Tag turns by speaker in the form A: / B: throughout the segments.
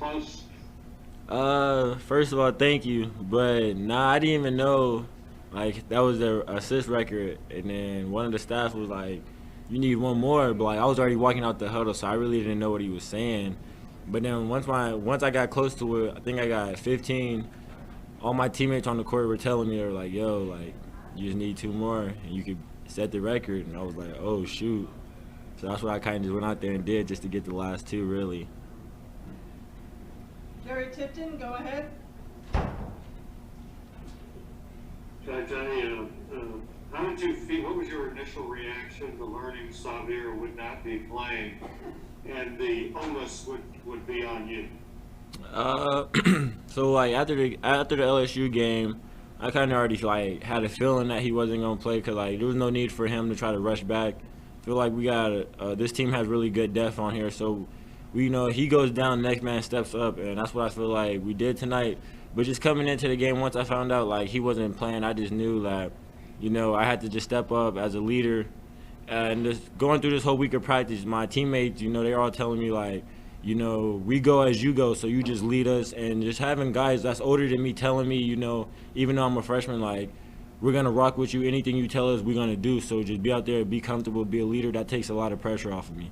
A: close?
B: First of all, thank you. But nah, I didn't even know like that was the assist record. And then one of the staff was like, "You need one more." But like I was already walking out the huddle, so I really didn't know what he was saying. But then once I got close to it, I think I got 15. All my teammates on the court were telling me they were like, "Yo, like you just need two more, and you could set the record." And I was like, "Oh shoot!" So that's what I kind of just went out there and did just to get the last two, really.
C: Gary Tipton, go ahead.
A: TyTy, how did you feel? What was your initial reaction to learning Xavier would not be playing, and the onus would be on you?
B: Uh, so like after the LSU game, I kind of already like had a feeling that he wasn't gonna play because like there was no need for him to try to rush back. I feel like we got this team has really good depth on here, so we he goes down, next man steps up, and that's what I feel like we did tonight. But just coming into the game, once I found out like he wasn't playing, I just knew that I had to just step up as a leader. And just going through this whole week of practice, my teammates, they're all telling me like, we go as you go, so you just lead us. And just having guys that's older than me telling me, even though I'm a freshman, like, we're going to rock with you. Anything you tell us, we're going to do. So just be out there, be comfortable, be a leader. That takes a lot of pressure off of me.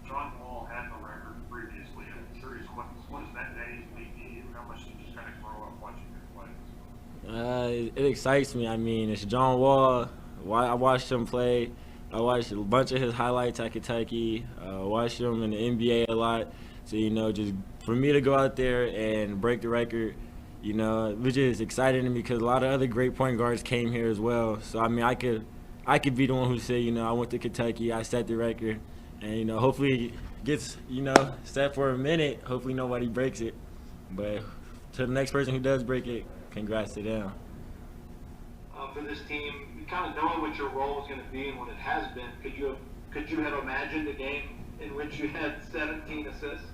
D: John Wall had the record previously. I'm curious, what does that day mean to you? How much did you just kind of grow up watching him play?
B: It excites me. I mean, it's John Wall. I watched him play. I watched a bunch of his highlights at Kentucky. Watched him in the NBA a lot. So, just for me to go out there and break the record, which is exciting to me because a lot of other great point guards came here as well. So, I mean, I could be the one who said, I went to Kentucky, I set the record, and, hopefully it gets, set for a minute. Hopefully nobody breaks it. But to the next person who does break it, congrats to them.
E: For this team, kind of knowing what your role is going to be and what it has been, could you have imagined a game in which you had 17 assists?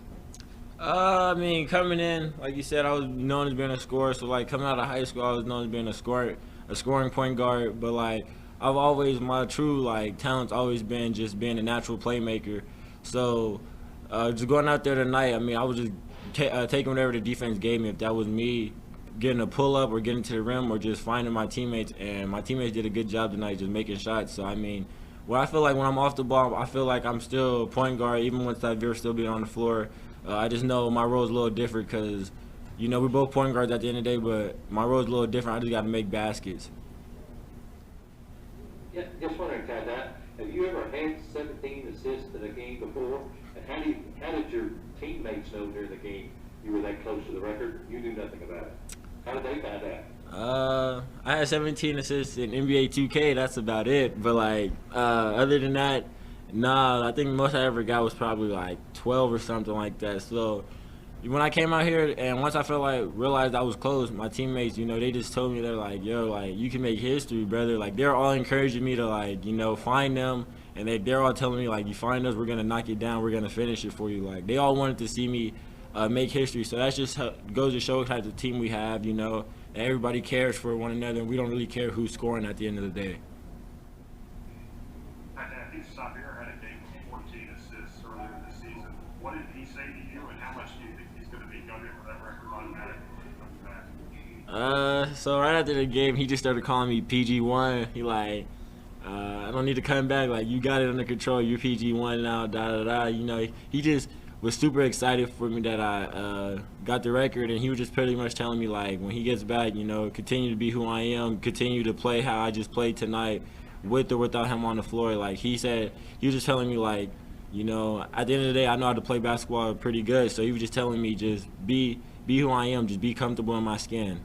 B: I mean, coming in, like you said, I was known as being a scorer. So, like, coming out of high school, I was known as being a scoring point guard. But, like, my true, like, talent's always been just being a natural playmaker. So, just going out there tonight, I mean, I was just taking whatever the defense gave me. If that was me getting a pull up or getting to the rim or just finding my teammates, and my teammates did a good job tonight just making shots. So I mean, I feel like when I'm off the ball, I feel like I'm still a point guard even when Xavier still being on the floor. I just know my role is a little different because we're both point guards at the end of the day, but my role is a little different. I just got to make baskets.
F: Yeah, just wondering, TyTy, have you ever had 17 assists in a game before? And how did your teammates know during the game you were that close to the record? You knew nothing about it. How did they find out?
B: I had 17 assists in NBA 2K. That's about it. But like, other than that, nah. I think most I ever got was probably like 12 or something like that. So when I came out here and once I realized I was close, my teammates, they just told me they're like, yo, like you can make history, brother. Like they're all encouraging me to like, find them, and they're all telling me like, you find us, we're gonna knock it down, we're gonna finish it for you. Like they all wanted to see me make history. So that's just how, goes to show what type of team we have, and everybody cares for one another, and we don't really care who's scoring at the end of the day.
D: I think Xavier had a game with 14 assists earlier this season. What did he say to you, and how much do you think he's going to be gunning for that record automatically when he comes back?
B: So right after the game, he just started calling me PG1. He like, I don't need to come back. Like you got it under control. You're PG1 now. Da da da. He just was super excited for me that I got the record, and he was just pretty much telling me like when he gets back, continue to be who I am, continue to play how I just played tonight, with or without him on the floor. Like he said, he was just telling me like, at the end of the day, I know how to play basketball pretty good. So he was just telling me just be who I am, just be comfortable in my skin.